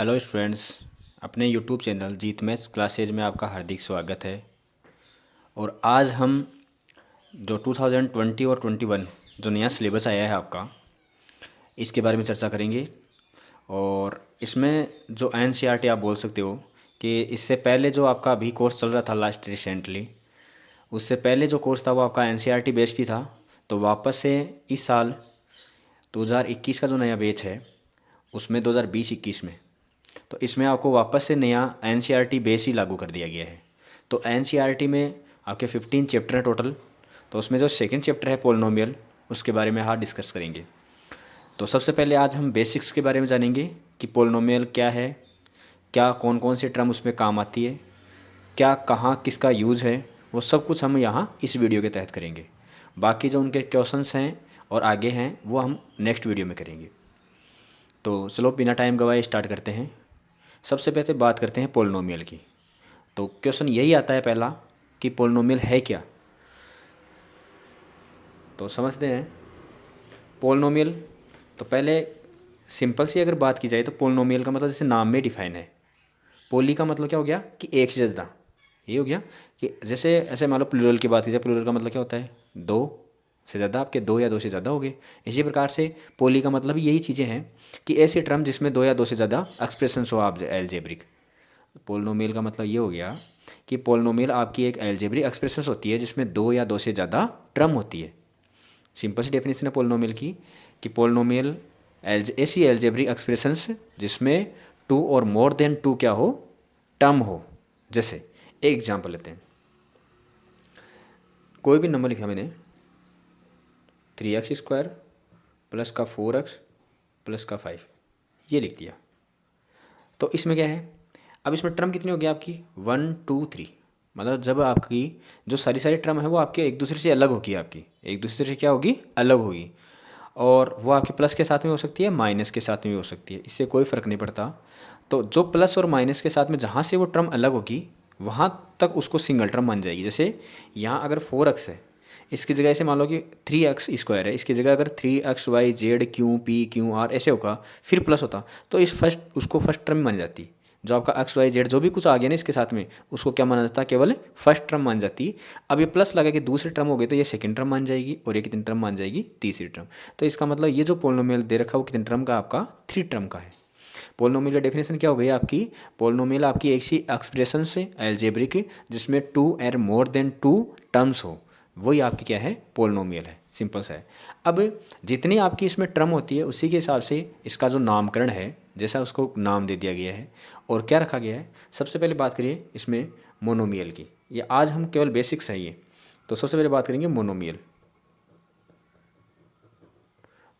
Hello students. अपने YouTube channel जीत maths classes में आपका हार्दिक स्वागत है। और आज हम जो 2020 और 21 जो नया सिलेबस आया है आपका, इसके बारे में चर्चा करेंगे। और इसमें जो एनसीईआरटी आप बोल सकते हो कि इससे पहले जो आपका अभी कोर्स चल रहा था लास्ट रिसेंटली, उससे पहले जो कोर्स था वो आपका एनसीईआरटी बेस्ड ही था। तो वापस से इस साल 2021 का जो नया बैच है उसमें 2020-21 में, तो इसमें आपको वापस से नया एनसीईआरटी बेस ही लागू कर दिया गया है। तो एनसीईआरटी में आपके 15 चैप्टर हैं टोटल। तो उसमें जो सेकंड चैप्टर है पोलिनोमियल, उसके बारे में आज डिस्कस करेंगे। तो सबसे पहले आज हम बेसिक्स के बारे में जानेंगे कि पोलिनोमियल क्या है, क्या कौन कौन से टर्म उसमें काम आती है, क्या कहाँ किसका यूज़ है, वो सब कुछ हम यहाँ इस वीडियो के तहत करेंगे। बाकी जो उनके क्वेश्चंस हैं और आगे हैं वो हम नेक्स्ट वीडियो में करेंगे। तो चलो बिना टाइम गवाए स्टार्ट करते हैं। सबसे पहले बात करते हैं पोलिनोमियल की। तो क्वेश्चन यही आता है पहला कि पोलिनोमियल है क्या। तो समझते हैं पोलिनोमियल। तो पहले सिंपल सी अगर बात की जाए तो पोलिनोमियल का मतलब जैसे नाम में डिफाइन है। पोली का मतलब क्या हो गया कि एक से ज़्यादा। ये हो गया कि जैसे ऐसे मान लो प्लूरल की बात की जाए, प्लूरल का मतलब क्या होता है, दो से ज़्यादा, आपके दो या दो से ज़्यादा हो गए। इसी प्रकार से पोली का मतलब यही चीज़ें हैं कि ऐसे टर्म जिसमें दो या दो से ज़्यादा एक्सप्रेशंस हो आप एल्जेब्रिक। पोलिनोमियल का मतलब ये हो गया कि पोलिनोमियल आपकी एक एल्जेब्रिक एक्सप्रेशंस होती है जिसमें दो या दो से ज़्यादा टर्म होती है। सिंपल सी डेफिनेशन है पोलिनोमियल की कि पोलिनोमियल ऐसी एल्जेब्रिक एक्सप्रेशंस जिसमें टू और मोर देन टू क्या हो, टर्म हो। जैसे एक एग्जांपल लेते हैं, कोई भी नंबर लिखा मैंने 3x² प्लस का 4x प्लस का 5, ये लिख दिया। तो इसमें क्या है, अब इसमें टर्म कितनी होगी आपकी, 1 2 3। मतलब जब आपकी जो सारी सारी टर्म है वो आपके एक दूसरे से अलग होगी, आपकी एक दूसरे से क्या होगी, अलग होगी। और वो आपके प्लस के साथ में हो सकती है, माइनस के साथ में भी हो सकती है, इससे कोई फ़र्क नहीं पड़ता। तो जो प्लस और माइनस के साथ में जहाँ से वो टर्म अलग होगी वहाँ तक उसको सिंगल टर्म मान जाएगी। जैसे यहाँ अगर 4x है, इसकी जगह ऐसे मान लो कि 3x² है, इसकी जगह अगर 3xy z q p q r ऐसे होगा, फिर प्लस होता, तो इस फर्स्ट उसको फर्स्ट टर्म मान जाती। जो आपका x y z जो भी कुछ आ गया ना इसके साथ में, उसको क्या माना जाता है, केवल फर्स्ट टर्म मान जाती। अब ये प्लस लगा के दूसरी टर्म हो गई तो ये सेकंड टर्म मान जाएगी, और ये कितनी टर्म मान जाएगी, तीसरी टर्म। तो इसका मतलब ये जो पोलिनोमियल दे रखा है वो कितने टर्म का, आपका 3 टर्म का है। पोलिनोमियल का डेफिनेशन क्या हो गई आपकी, पोलिनोमियल आपकी एक सी एक्सप्रेशन से एल्जेब्रिक जिसमें टू और मोर देन टू टर्म्स हो, वही आपकी क्या है, पोलिनोमियल है। सिंपल सा है। अब जितनी आपकी इसमें टर्म होती है उसी के हिसाब से इसका जो नामकरण है, जैसा उसको नाम दे दिया गया है और क्या रखा गया है। सबसे पहले बात करिए इसमें मोनोमियल की, ये आज हम केवल बेसिक्स है ये। तो सबसे पहले बात करेंगे मोनोमियल।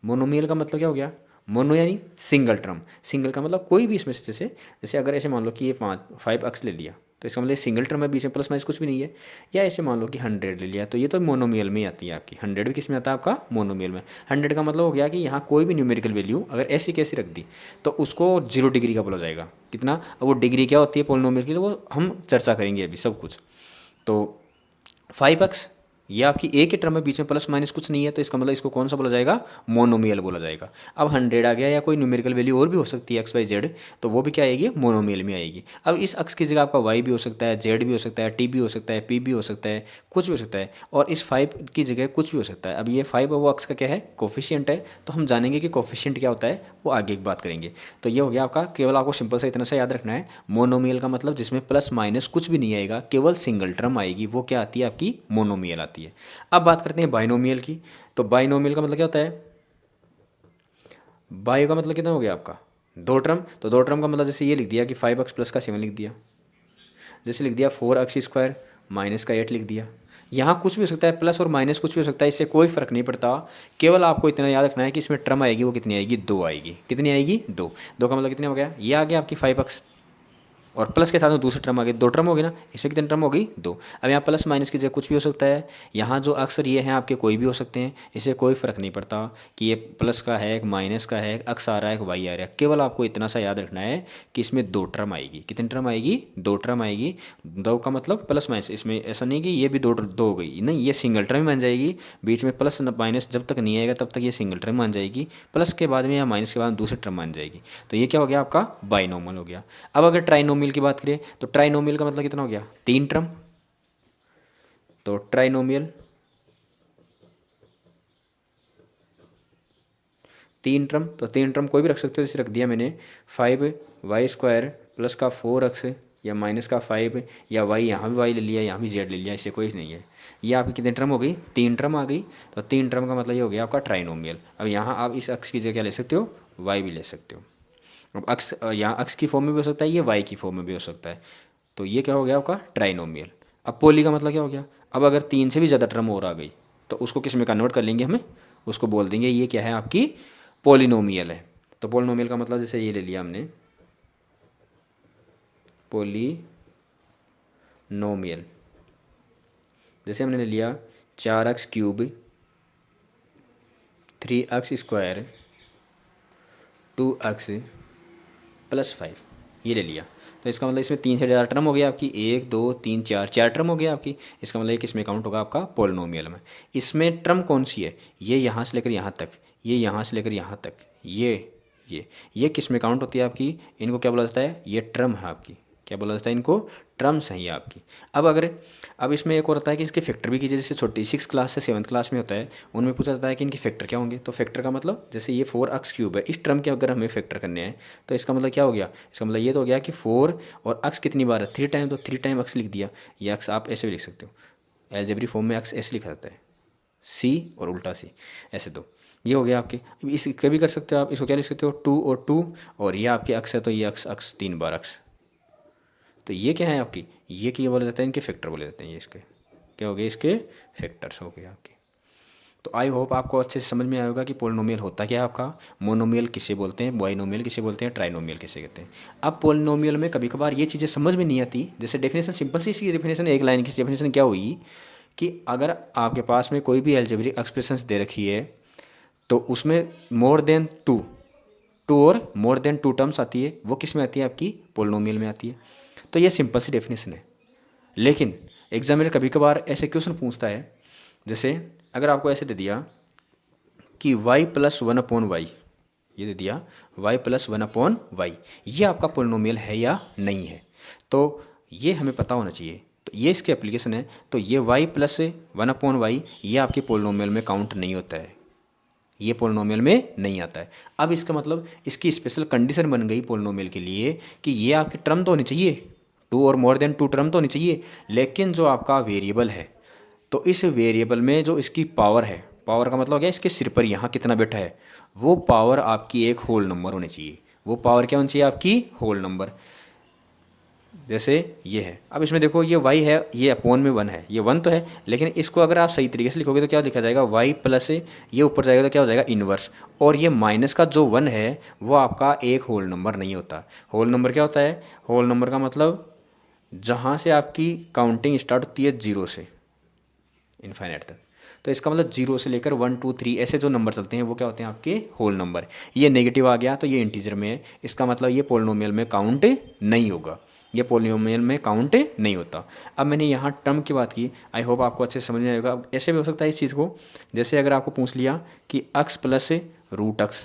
मोनोमियल का मतलब क्या हो गया, मोनो यानी सिंगल टर्म। सिंगल का मतलब कोई भी इसमें से, जैसे जैसे अगर ऐसे मान लो कि ये 5x ले लिया तो इसका मतलब सिंगल टर्म है, बीच में प्लस माइनस कुछ भी नहीं है। या ऐसे मान लो कि 100 ले लिया तो ये तो मोनोमियल में ही आती है आपकी। 100 भी किस में आता है, आपका मोनोमियल में। 100 का मतलब हो गया कि यहाँ कोई भी न्यूमेरिकल वैल्यू अगर ऐसी कैसी रख दी तो उसको 0 डिग्री का बोला जाएगा। कितना, अब वो डिग्री क्या होती है पोलिनोमियल की, तो वो हम चर्चा करेंगे अभी सब कुछ। तो 5x ये आपकी एक ही टर्म है, बीच में प्लस माइनस कुछ नहीं है, तो इसका मतलब इसको कौन सा बोला जाएगा, मोनोमियल बोला जाएगा। अब 100 आ गया या कोई न्यूमेरिकल वैल्यू और भी हो सकती है x y z, तो वो भी क्या आएगी, मोनोमियल में आएगी। अब इस अक्स की जगह आपका y भी हो सकता है, z भी हो सकता है, t भी हो सकता है, p भी हो सकता है, कुछ भी हो सकता है। और इस 5 की जगह कुछ भी हो सकता है। अब ये 5 वो अक्स का क्या है, कोफिशियंट है। तो हम जानेंगे कि कोफिशियंट क्या होता है, वो आगे की बात करेंगे। तो ये हो गया आपका, केवल आपको सिंपल सा इतना सा याद रखना है, मोनोमियल का मतलब जिसमें प्लस माइनस कुछ भी नहीं आएगा, केवल सिंगल टर्म आएगी, वो क्या आती है, आपकी मोनोमियल आती है। अब बात करते हैं बाइनोमियल की। तो बाइनोमियल का मतलब क्या होता है, बायो का मतलब कितना हो गया आपका, दो टर्म। तो दो टर्म का मतलब जैसे ये लिख दिया कि 5x प्लस का 7 लिख दिया, जैसे लिख दिया 4x² माइनस का 8 लिख दिया। यहाँ कुछ भी हो सकता है, प्लस और माइनस कुछ भी हो सकता है, इससे कोई फर्क नहीं पड़ता। केवल आपको इतना याद रखना है कि इसमें टर्म आएगी वो कितनी आएगी, 2 आएगी। कितनी आएगी, 2। 2 का मतलब कितने हो गया, ये आ गया आपकी 5x। और प्लस के साथ में दूसरी टर्म आ गई, 2 टर्म हो गई ना, इसमें कितनी टर्म हो गई 2। अब यहाँ प्लस माइनस की जगह कुछ भी हो सकता है, यहाँ जो अक्सर ये हैं आपके कोई भी हो सकते हैं, इससे कोई फ़र्क नहीं पड़ता कि ये प्लस का है एक माइनस का है, अक्स आ रहा है एक वाई आ रहा है। केवल आपको इतना सा याद रखना है कि इसमें 2 टर्म आएगी। कितनी टर्म आएगी? 2 टर्म आएगी। 2 का मतलब प्लस माइनस, इसमें ऐसा नहीं कि ये भी दो हो गई, नहीं, ये सिंगल टर्म बन जाएगी। बीच में प्लस माइनस जब तक नहीं आएगा तब तक ये सिंगल टर्म बन जाएगी, प्लस के बाद में या माइनस के बाद दूसरी टर्म बन जाएगी। तो ये क्या हो गया आपका बाइनोमियल हो गया। अब अगर ट्राइनोमियल की बात करें तो ट्राइनोमियल का मतलब कितना हो गया? 3 टर्म। तो ट्राइनोमियल 3 टर्म, तो 3 टर्म कोई भी रख सकते हो, जैसे रख दिया मैंने 5y² प्लस का 4x या माइनस का 5, या y, यहाँ भी y ले लिया, यहाँ भी z ले लिया, इससे कोई नहीं है। ये आपकी कितनी टर्म हो गई? 3 टर्म आ गई। तो 3 टर्म का मतलब ये हो गया आपका ट्राइनोमियल। अब यहाँ आप इस अक्स की जगह क्या ले सकते हो? y भी ले सकते हो। अब अक्स यहाँ अक्स की फॉर्म में भी हो सकता है, ये y की फॉर्म में भी हो सकता है। तो ये क्या हो गया आपका ट्राइनोमियल। अब पोली का मतलब क्या हो गया? अब अगर 3 से भी ज़्यादा टर्म और आ गई तो उसको किस में कन्वर्ट कर लेंगे? हमें उसको बोल देंगे ये क्या है? आपकी पोलिनोमियल है। तो पोलिनोमियल का मतलब जैसे ये ले लिया हमने पोलिनोमियल, जैसे हमने ले लिया 4x³ 3x² 2x + 5, ये ले लिया। तो इसका मतलब इसमें 3 से ज़्यादा टर्म हो गया आपकी, 1 2 3 4 टर्म हो गया आपकी। इसका मतलब किस में काउंट होगा? आपका पोलिनोमियल में। इसमें टर्म कौन सी है? ये यहाँ से लेकर यहाँ तक, ये यहाँ से लेकर यहाँ तक, ये किस में काउंट होती है आपकी? इनको क्या बोला जाता है? ये टर्म है आपकी। क्या बोला जाता है इनको? टर्म्स हैं ये आपकी। अब इसमें एक और होता है कि इसके फैक्टर भी कीजिए, जैसे छोटी 6 क्लास से 7th क्लास में होता है, उनमें पूछा जाता है कि इनके फैक्टर क्या होंगे। तो फैक्टर का मतलब जैसे ये 4x³ है, इस टर्म के अगर हमें फैक्टर करने हैं तो इसका मतलब क्या हो गया? इसका मतलब ये तो हो गया कि 4 और x कितनी बार है? 3 टाइम, तो 3 टाइम x लिख दिया। ये x आप ऐसे भी लिख सकते हो, एल्जेब्रिक फॉर्म में x ऐसे लिखा जाता है, c और उल्टा c ऐसे। तो ये हो गया आपके। इस कभी कर सकते हो आप, इसको क्या लिख सकते हो? 2 और 2, और ये आपके x है तो ये x 3 बार x। तो ये क्या है आपकी? ये क्या बोले जाते हैं? इनके फैक्टर बोले जाते हैं। ये इसके क्या हो गए? इसके फैक्टर्स हो गए आपके। तो आई होप आपको अच्छे से समझ में आएगा कि पोलिनोमियल होता क्या है आपका, मोनोमियल किसे बोलते हैं, बाइनोमियल किसे बोलते हैं, ट्राइनोमियल किसे कहते हैं। अब पोलिनोमियल में कभी कभार ये चीज़ें समझ में नहीं आती। जैसे डेफिनेशन सिंपल सी इसकी डेफिनेशन, एक लाइन की डेफिनेशन क्या हुई कि अगर आपके पास में कोई भी एल्जेब्रिक एक्सप्रेशन दे रखी है तो उसमें मोर देन टू और मोर देन 2 टर्म्स आती है, वो किस में आती है? आपकी पोलिनोमियल में आती है। तो ये सिंपल सी डेफिनेशन है। लेकिन एग्जामिनर कभी कभार ऐसे क्वेश्चन पूछता है, जैसे अगर आपको ऐसे दे दिया कि y + 1/y, ये दे दिया y + 1/y, ये आपका पोलिनोमियल है या नहीं है, तो ये हमें पता होना चाहिए। तो ये इसकी एप्लीकेशन है। तो ये y + 1/y ये आपके पोलिनोमियल में काउंट नहीं होता है, ये पोलिनोमियल में नहीं आता है। अब इसका मतलब इसकी स्पेशल कंडीशन बन गई पोलिनोमियल के लिए कि ये आपकी टर्म तो होनी चाहिए, 2 और मोर देन 2 टर्म तो होनी चाहिए, लेकिन जो आपका वेरिएबल है, तो इस वेरिएबल में जो इसकी पावर है, पावर का मतलब क्या है? इसके सिर पर यहाँ कितना बैठा है, वो पावर आपकी एक होल नंबर होनी चाहिए। वो पावर क्या होनी चाहिए? आपकी होल नंबर। जैसे ये है, अब इसमें देखो ये y है, ये अपॉन में 1 है, ये 1 तो है, लेकिन इसको अगर आप सही तरीके से लिखोगे तो क्या लिखा जाएगा? y + ये ऊपर जाएगा तो क्या हो जाएगा? इन्वर्स। और ये माइनस का जो 1 है वो आपका एक होल नंबर नहीं होता। होल नंबर क्या होता है? होल नंबर का मतलब जहाँ से आपकी काउंटिंग स्टार्ट होती है 0 से इनफाइनाइट तक, तो इसका मतलब 0 से लेकर 1 2 3 ऐसे जो नंबर चलते हैं वो क्या होते हैं? आपके होल नंबर। ये नेगेटिव आ गया तो ये इंटीजर में है, इसका मतलब ये पोलिनोमियल में काउंट नहीं होगा, ये पोलिनोमियल में काउंट नहीं होता। अब मैंने यहाँ टर्म की बात की, आई होप आपको अच्छे से समझ में आएगा। अब ऐसे भी हो सकता है इस चीज़ को, जैसे अगर आपको पूछ लिया कि x + √x,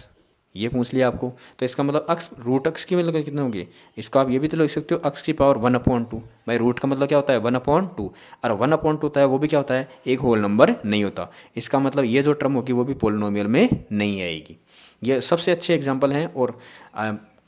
ये पूछ लिया आपको, तो इसका मतलब √x की मतलब कितना होगी? इसको आप ये भी तो लिख सकते हो x की पावर 1/2। भाई रूट का मतलब क्या होता है? 1/2, और 1/2 होता है वो भी क्या होता है? एक होल नंबर नहीं होता। इसका मतलब ये जो टर्म होगी वो भी पोलिनोमियल में नहीं आएगी। ये सबसे अच्छे एग्जाम्पल हैं, और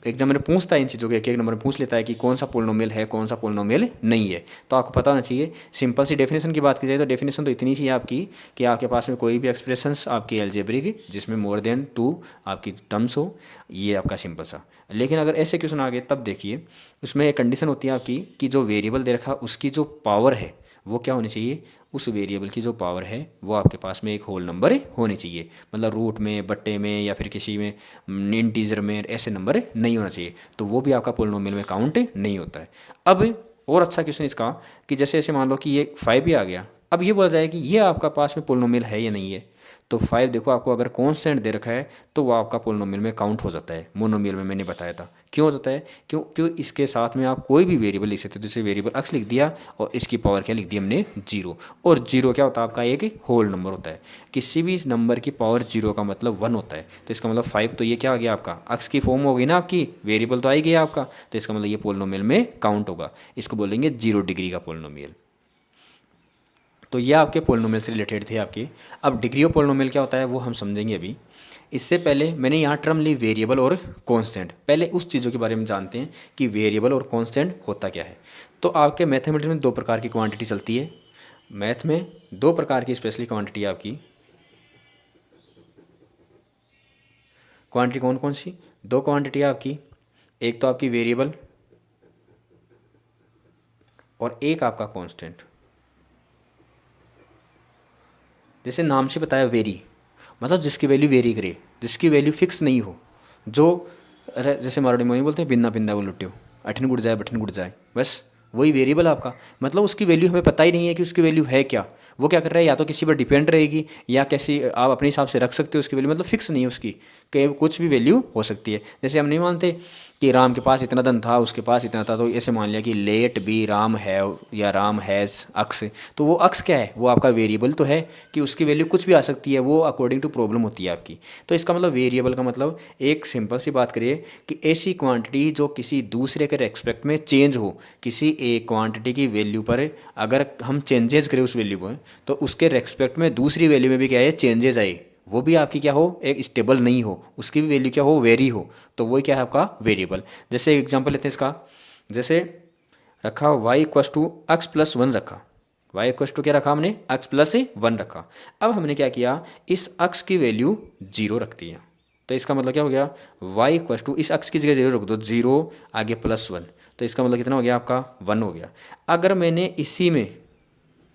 एग्जामिनर पूछता है इन चीज़ों के एक एक नंबर में पूछ लेता है कि कौन सा पोलिनोमियल है, कौन सा पोलिनोमियल नहीं है। तो आपको पता होना चाहिए। सिंपल सी डेफिनेशन की बात की जाए तो डेफिनेशन तो इतनी सी है आपकी कि आपके पास में कोई भी एक्सप्रेशंस आपकी एल्जेब्रिक जिसमें मोर देन 2 आपकी टर्म्स हो, ये आपका सिंपल सा। लेकिन अगर ऐसे क्वेश्चन आ गए तब देखिए उसमें एक कंडीशन होती है आपकी कि जो वेरिएबल दे रखा उसकी जो पावर है वो क्या होनी चाहिए, उस वेरिएबल की जो पावर है वो आपके पास में एक होल नंबर होनी चाहिए, मतलब रूट में, बट्टे में या फिर किसी में इंटीजर में ऐसे नंबर नहीं होना चाहिए, तो वो भी आपका पोलिनोमियल में काउंट नहीं होता है। अब और अच्छा क्वेश्चन इसका कि जैसे ऐसे मान लो कि ये 5 ही आ गया, अब ये बोला जाए कि ये आपका पास में पोलिनोमियल है या नहीं है, तो 5 देखो आपको अगर कांस्टेंट दे रखा है तो वो आपका पोलिनोमियल में काउंट हो जाता है। मोनोमियल में मैंने बताया था क्यों हो जाता है, क्यों इसके साथ में आप कोई भी वेरिएबल लिख सकते हो, जैसे वेरिएबल x लिख दिया और इसकी पावर क्या लिख दी हमने 0, और 0 क्या होता है आपका एक होल नंबर होता है, किसी भी नंबर की पावर 0 का मतलब 1 होता है, तो इसका मतलब 5, तो ये क्या आ गया आपका x की फॉर्म हो गई ना, आपकी वेरिएबल तो आई गया आपका, तो इसका मतलब ये पोलिनोमियल में काउंट होगा, इसको बोलेंगे 0 डिग्री का पोलिनोमियल। तो ये आपके पोलिनोमियल से रिलेटेड थे आपके। अब डिग्री ऑफ पोलिनोमियल क्या होता है वो हम समझेंगे अभी। इससे पहले मैंने यहाँ टर्म ली वेरिएबल और कांस्टेंट, पहले उस चीज़ों के बारे में जानते हैं कि वेरिएबल और कांस्टेंट होता क्या है। तो आपके मैथमेटिक्स में दो प्रकार की क्वांटिटी चलती है, मैथ में दो प्रकार की स्पेशली क्वांटिटी आपकी, क्वांटिटी कौन कौन सी, दो क्वांटिटी आपकी, एक तो आपकी वेरिएबल और एक आपका कांस्टेंट। जैसे नाम से बताया वेरी, मतलब जिसकी वैल्यू वेरी करे, जिसकी वैल्यू फिक्स नहीं हो, जो जैसे मारवाड़ी में बोलते हैं बिन्ना पिंदा को लुट्यो, अठन गुड़ जाए बठन गुड़ जाए, बस वही वेरिएबल आपका, मतलब उसकी वैल्यू हमें पता ही नहीं है कि उसकी वैल्यू है क्या, वो क्या कर रहा है, या तो किसी पर डिपेंड रहेगी या कैसी आप अपने हिसाब से रख सकते हो उसकी वैल्यू, मतलब फिक्स नहीं है उसकी, कि कुछ भी वैल्यू हो सकती है। जैसे हम नहीं मानते कि राम के पास इतना धन था, उसके पास इतना था, तो ऐसे मान लिया कि लेट बी राम है या राम हैज़ अक्स, तो वो अक्स क्या है, वो आपका वेरिएबल तो है कि उसकी वैल्यू कुछ भी आ सकती है, वो अकॉर्डिंग टू प्रॉब्लम होती है आपकी। तो इसका मतलब वेरिएबल का मतलब एक सिंपल सी बात करिए कि ऐसी क्वांटिटी जो किसी दूसरे के रेस्पेक्ट में चेंज हो, किसी एक क्वांटिटी की वैल्यू पर अगर हम चेंजेस करें उस वैल्यू पर, तो उसके रेस्पेक्ट में दूसरी वैल्यू में भी क्या है चेंजेस आए, वो भी आपकी क्या हो एक स्टेबल नहीं हो, उसकी भी वैल्यू क्या हो वेरी हो, तो वही क्या है आपका वेरिएबल। जैसे एग्जांपल लेते हैं इसका, जैसे रखा y equals to x plus 1 रखा, y इक्वस टू क्या रखा हमने x प्लस 1 रखा। अब हमने क्या किया, इस x की वैल्यू 0 रख दी है, तो इसका मतलब क्या हो गया, y इक्वस टू इस x की जगह 0 रख दो, 0 आगे +1, तो इसका मतलब कितना हो गया आपका 1 हो गया। अगर मैंने इसी में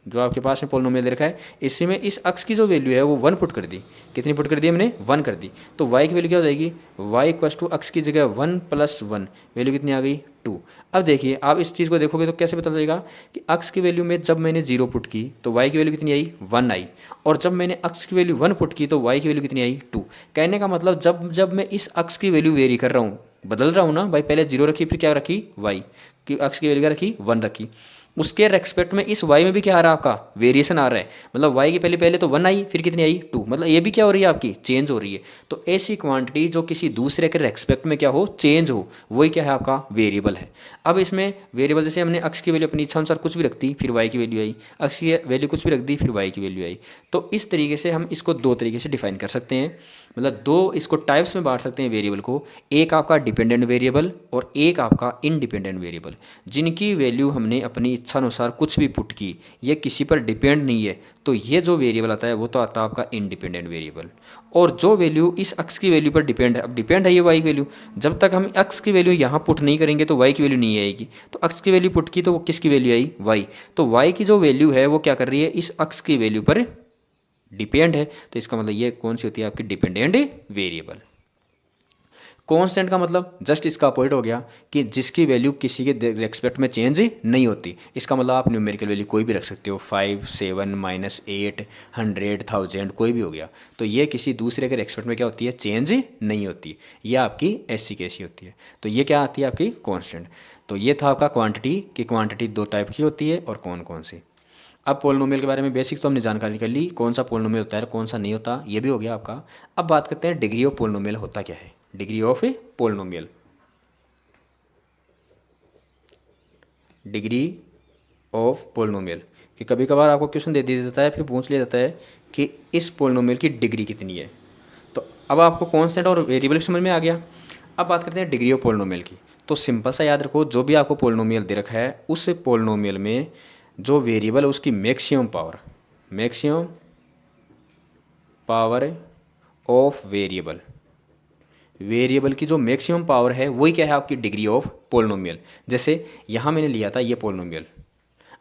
जो आपके पास में पोलिनोमियल दे रखा है, इसी में इस अक्स की जो वैल्यू है वो 1 पुट कर दी, कितनी पुट कर दी हमने 1 कर दी, तो y की वैल्यू क्या हो जाएगी, y इक्वस टू अक्स की जगह 1 + 1, वैल्यू कितनी आ गई 2। अब देखिए आप इस चीज़ को देखोगे तो कैसे पता चलेगा कि अक्स की वैल्यू में जब मैंने 0 पुट की तो y की वैल्यू कितनी आई 1 आई, और जब मैंने अक्स की वैल्यू 1 पुट की तो y की वैल्यू कितनी आई 2। कहने का मतलब जब जब मैं इस अक्स की वैल्यू वेरी कर रहा हूँ, बदल रहा हूँ ना भाई, पहले 0 रखी फिर क्या रखी y की, अक्स की वैल्यू क्या रखी 1 रखी, उसके रेस्पेक्ट में इस y में भी क्या आ रहा है आपका वेरिएशन आ रहा है, मतलब y की पहले पहले तो 1 आई फिर कितनी आई 2, मतलब ये भी क्या हो रही है आपकी चेंज हो रही है। तो ऐसी क्वांटिटी जो किसी दूसरे के रेस्पेक्ट में क्या हो चेंज हो, वही क्या है आपका वेरिएबल है। अब इसमें वेरिएबल जैसे हमने x की वैल्यू अपनी इच्छा अनुसार कुछ भी रख दी फिर y की वैल्यू आई, x की वैल्यू कुछ भी रख दी फिर y की वैल्यू आई, तो इस तरीके से हम इसको दो तरीके से डिफाइन कर सकते हैं, मतलब दो इसको टाइप्स में बांट सकते हैं वेरिएबल को, एक आपका डिपेंडेंट वेरिएबल और एक आपका इंडिपेंडेंट वेरिएबल, जिनकी वैल्यू हमने अपनी इच्छा अनुसार कुछ भी पुट की, ये किसी पर डिपेंड नहीं है, तो ये जो वेरिएबल आता है वो तो आता है आपका इंडिपेंडेंट वेरिएबल। और जो वैल्यू इस अक्स की वैल्यू पर डिपेंड है, अब डिपेंड है ये वाई की वैल्यू, जब तक हम अक्स की वैल्यू यहाँ पुट नहीं करेंगे तो वाई की वैल्यू नहीं आएगी, तो अक्स की वैल्यू पुट की तो वो किसकी वैल्यू आई वाई, तो वाई की जो वैल्यू है वो क्या कर रही है इस अक्स की वैल्यू पर डिपेंड है, तो इसका मतलब ये कौन सी होती है आपकी डिपेंडेंट वेरिएबल। कांस्टेंट का मतलब जस्ट इसका अपोजिट हो गया कि जिसकी वैल्यू किसी के रेस्पेक्ट में चेंज नहीं होती, इसका मतलब आप न्यूमेरिकल वैल्यू कोई भी रख सकते हो, 5 7 -8 100 1000 कोई भी हो गया, तो ये किसी दूसरे के रेस्पेक्ट में क्या होती है चेंज नहीं होती, ये आपकी ऐसी कैसी होती है, तो ये क्या आती है आपकी कांस्टेंट। तो ये था आपका क्वांटिटी कि क्वांटिटी दो टाइप की होती है और कौन कौन सी। अब पोलिनोमियल के बारे में बेसिक तो हमने जानकारी कर ली, कौन सा पोलिनोमियल होता है कौन सा नहीं होता, ये भी हो गया आपका। अब बात करते हैं डिग्री ऑफ पोलिनोमियल होता क्या है, degree of polynomial, degree of polynomial कि कभी कभार आपको क्वेश्चन दे दिया जाता है फिर पूछ लिया जाता है कि इस पोलिनोमियल की डिग्री कितनी है। तो अब आपको कांस्टेंट और वेरिएबल समझ में आ गया। अब बात करते हैं डिग्री ऑफ पोलिनोमियल की, तो सिंपल सा याद रखो, जो भी आपको पोलिनोमियल दे रखा है उस पोलिनोमियल में जो वेरिएबल है उसकी maximum power of variable, variable की जो मैक्सिमम पावर है वही क्या है आपकी डिग्री ऑफ पोलिनोमियल। जैसे यहाँ मैंने लिया था ये पोलिनोमियल,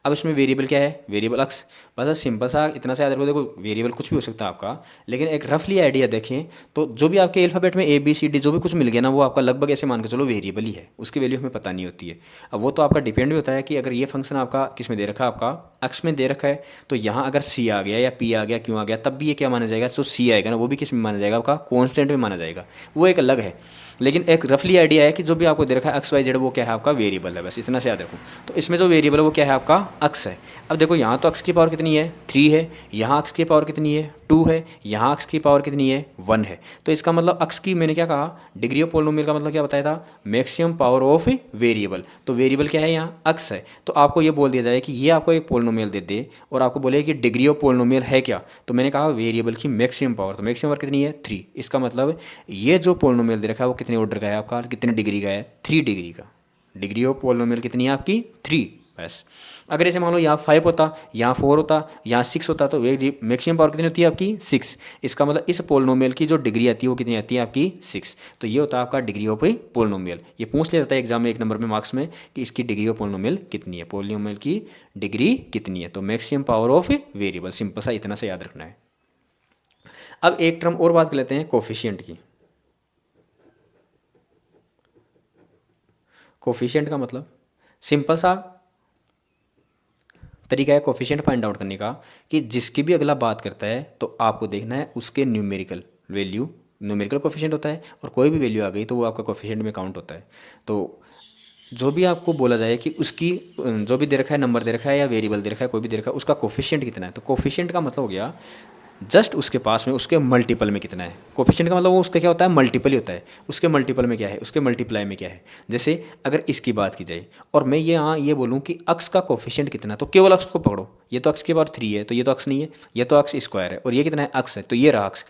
अब इसमें वेरिएबल क्या है, वेरिएबल अक्स। बस सिंपल सा इतना सा याद रखो, देखो वेरिएबल कुछ भी हो सकता है आपका, लेकिन एक रफली आइडिया देखें तो जो भी आपके अल्फ़ाबेट में ABCD जो भी कुछ मिल गया ना, वो आपका लगभग ऐसे मान के चलो वेरिएबल ही है, उसकी वैल्यू हमें पता नहीं होती है। अब वो तो आपका डिपेंड भी होता है कि अगर ये फंक्शन आपका किस में दे रखा है, आपका अक्स में दे रखा है, तो यहाँ अगर C आ गया या P आ गया, क्यों आ गया, तब भी ये क्या माना जाएगा, जो C आएगा ना वो भी किस में माना जाएगा, आपका कॉन्स्टेंट में माना जाएगा, वो एक अलग है। लेकिन एक रफली आइडिया है कि जो भी आपको दे रखा है XYZ वो क्या है, आपका वेरिएबल है, बस इतना से याद रखो। तो इसमें जो वेरिएबल है वो क्या है, आपका अक्स है। अब देखो यहाँ तो अक्स की पावर कितनी है, 3 है, यहाँ अक्स की पावर कितनी है, 2 है, यहाँ अक्स की पावर कितनी है, 1 है। तो इसका मतलब अक्स की मैंने क्या कहा, डिग्री ऑफ पोलिनोमियल का मतलब क्या बताया था, मैक्सिमम पावर ऑफ वेरिएबल। तो वेरिएबल क्या है, यहाँ अक्स है। तो आपको ये बोल दिया जाए कि ये आपको एक पोलिनोमियल दे दे और आपको बोले कि डिग्री ऑफ पोलिनोमियल है क्या, तो मैंने कहा वेरिएबल की मैक्सिमम पावर। तो मैक्सिमम पावर कितनी है, 3। इसका मतलब ये जो पोलिनोमियल दे रखा है वो कितने ऑर्डर का है आपका, कितने डिग्री का है, 3 डिग्री का। डिग्री ऑफ पोलिनोमियल कितनी है आपकी, 3। बस अगर ऐसे मान लो यहाँ 5 होता, यहाँ 4 होता, यहाँ 6 होता, तो मैक्सिमम पावर कितनी होती है आपकी, 6। इसका मतलब इस पोलिनोमियल की जो डिग्री आती है वो कितनी आती है आपकी, 6। तो ये होता है आपका डिग्री ऑफ पोलिनोमियल। ये पूछ लिया जाता है एग्जाम में 1 नंबर में मार्क्स में कि इसकी डिग्री ऑफ पोलिनोमियल कितनी है, पोलिनोमियल की डिग्री कितनी है। तो maximum power of variable, simple सा इतना सा याद रखना है। अब एक टर्म और बात कर लेते हैं कोफिशिएंट की। कोफिशिएंट का मतलब सिंपल सा तरीका है कोफिशिएंट फाइंड आउट करने का कि जिसकी भी अगला बात करता है तो आपको देखना है उसके न्यूमेरिकल वैल्यू, न्यूमेरिकल कोफिशिएंट होता है, और कोई भी वैल्यू आ गई तो वो आपका कोफिशिएंट में काउंट होता है। तो जो भी आपको बोला जाए कि उसकी जो भी दे रखा है, नंबर दे रखा है या वेरिएबल दे रखा है, कोई भी दे रखा है, उसका कोफिशिएंट कितना है, तो कोफिशिएंट का मतलब हो गया जस्ट उसके पास में उसके मल्टीपल में कितना है। कोफिशिएंट का मतलब वो उसका क्या होता है, मल्टीपल ही होता है। उसके मल्टीपल में क्या है, उसके मल्टीप्लाई में क्या है। जैसे अगर इसकी बात की जाए और मैं ये बोलूँ कि अक्स का कोफिशिएंट कितना है, तो केवल अक्स को पकड़ो, ये तो अक्स की पावर 3 है, तो ये तो अक्स नहीं है, ये तो अक्स स्क्वायर है, और ये कितना है, अक्स है, तो ये रहा अक्स।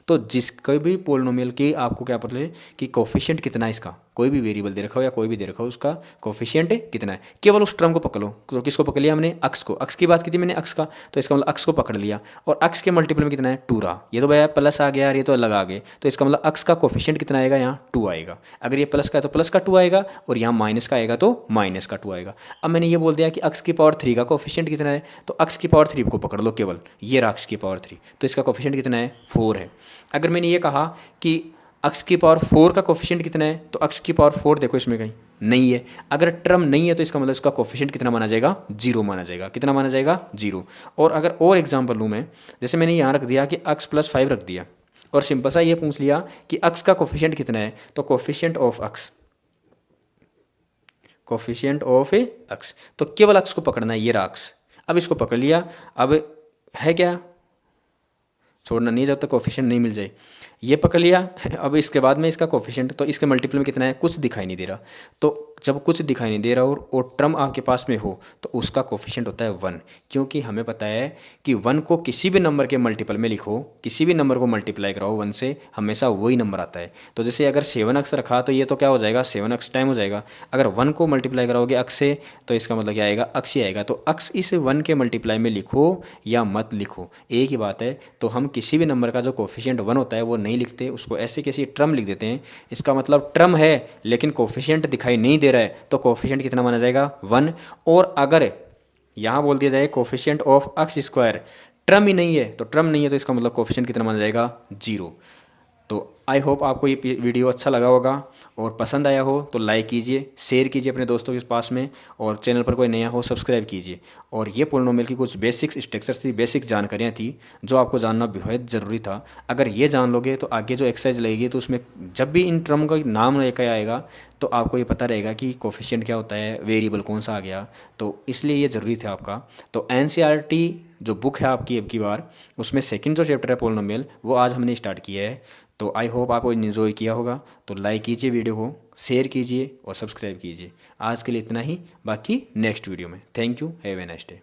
तो जिसका भी पोलिनोमियल की आपको क्या पता है कि कोफिशिएंट कितना है इसका, कोई भी वेरिएबल दे रखा हो या कोई भी दे रखा हो, उसका कोफिशिएंट कितना है, केवल उस टर्म को पकड़ लो। तो किसको पकड़ लिया हमने, अक्स को। अक्स की बात की थी मैंने, अक्स का, तो इसका मतलब अक्स को पकड़ लिया, और अक्स के मल्टीपल में कितना है, 2 रहा। ये तो भैया प्लस आ गया यार, ये तो अलग आ गए, तो इसका मतलब अक्स का कोफिशिएंट कितना आएगा, यहाँ 2 आएगा। अगर ये प्लस का है तो प्लस का 2 आएगा, और यहाँ माइनस का आएगा तो माइनस का 2 आएगा। अब मैंने ये बोल दिया कि अक्स की पावर 3 का कोफिशिएंट कितना है, तो अक्स की पावर 3 को पकड़ लो केवल, ये रहा अक्स की पावर 3, तो इसका कोफिशिएंट कितना है, 4 है। अगर मैंने ये कहा कि अक्स की पावर 4 का कोफिशिएंट कितना है, तो अक्स की पावर 4 देखो इसमें कहीं नहीं है। अगर टर्म नहीं है तो इसका मतलब इसका कोफिशिएंट कितना माना जाएगा, 0 माना जाएगा। कितना माना जाएगा, 0। और अगर और एग्जांपल लूँ मैं, जैसे मैंने यहाँ रख दिया कि अक्स प्लस 5 रख दिया, और सिंपल सा ये पूछ लिया कि अक्स का कोफिशिएंट कितना है, तो coefficient of X, coefficient of X, तो केवल अक्स को पकड़ना है, ये रहा अक्स। अब इसको पकड़ लिया, अब है क्या, छोड़ना नहीं जब तक कोफिशिएंट नहीं मिल जाए। ये पकड़ लिया, अब इसके बाद में इसका कोफिशिएंट, तो इसके मल्टीपल में कितना है, कुछ दिखाई नहीं दे रहा। तो जब कुछ दिखाई नहीं दे रहा और टर्म आपके पास में हो तो उसका कोफिशिएंट होता है 1, क्योंकि हमें पता है कि 1 को किसी भी नंबर के मल्टीपल में लिखो, किसी भी नंबर को मल्टीप्लाई कराओ 1 से, हमेशा वही नंबर आता है। तो जैसे अगर 7x रखा तो ये तो क्या हो जाएगा, 7x टाइम हो जाएगा। अगर 1 को मल्टीप्लाई कराओगे अक्स से तो इसका मतलब क्या आएगा, अक्स ही आएगा। तो अक्स इस 1 के मल्टीप्लाई में लिखो या मत लिखो, एक ही बात है। तो हम किसी भी नंबर का जो कोफिशिएंट 1 होता है वो नहीं लिखते, उसको ऐसे किसी टर्म लिख देते हैं। इसका मतलब टर्म है लेकिन कोफिशिएंट दिखाई नहीं दे रहा है, तो कोफिशिएंट कितना माना जाएगा, 1। और अगर यहाँ बोल दिया जाए coefficient of X square, term ही नहीं है, तो टर्म नहीं है तो इसका मतलब कोफिशिएंट कितना माना जाएगा, 0। तो आई होप आपको ये वीडियो अच्छा लगा होगा, और पसंद आया हो तो लाइक कीजिए, शेयर कीजिए अपने दोस्तों के पास में, और चैनल पर कोई नया हो सब्सक्राइब कीजिए। और ये पोलिनोमियल की कुछ बेसिक्स स्ट्रक्चर्स थी, बेसिक जानकारियाँ थी जो आपको जानना बेहद ज़रूरी था। अगर ये जान लोगे तो आगे जो एक्सरसाइज लगेगी तो उसमें जब भी इन टर्म का नाम लेकर आएगा तो आपको ये पता रहेगा कि कोफिशिएंट क्या होता है, वेरिएबल कौन सा आ गया। तो इसलिए ये ज़रूरी था आपका। तो NCERT जो बुक है आपकी अब की बार, उसमें सेकंड जो चैप्टर है पोलिनोमियल, वो आज हमने स्टार्ट किया है। तो आई होप आपको इन्जॉय किया होगा। तो लाइक कीजिए वीडियो को, शेयर कीजिए और सब्सक्राइब कीजिए। आज के लिए इतना ही, बाकी नेक्स्ट वीडियो में। Thank you, have a nice day.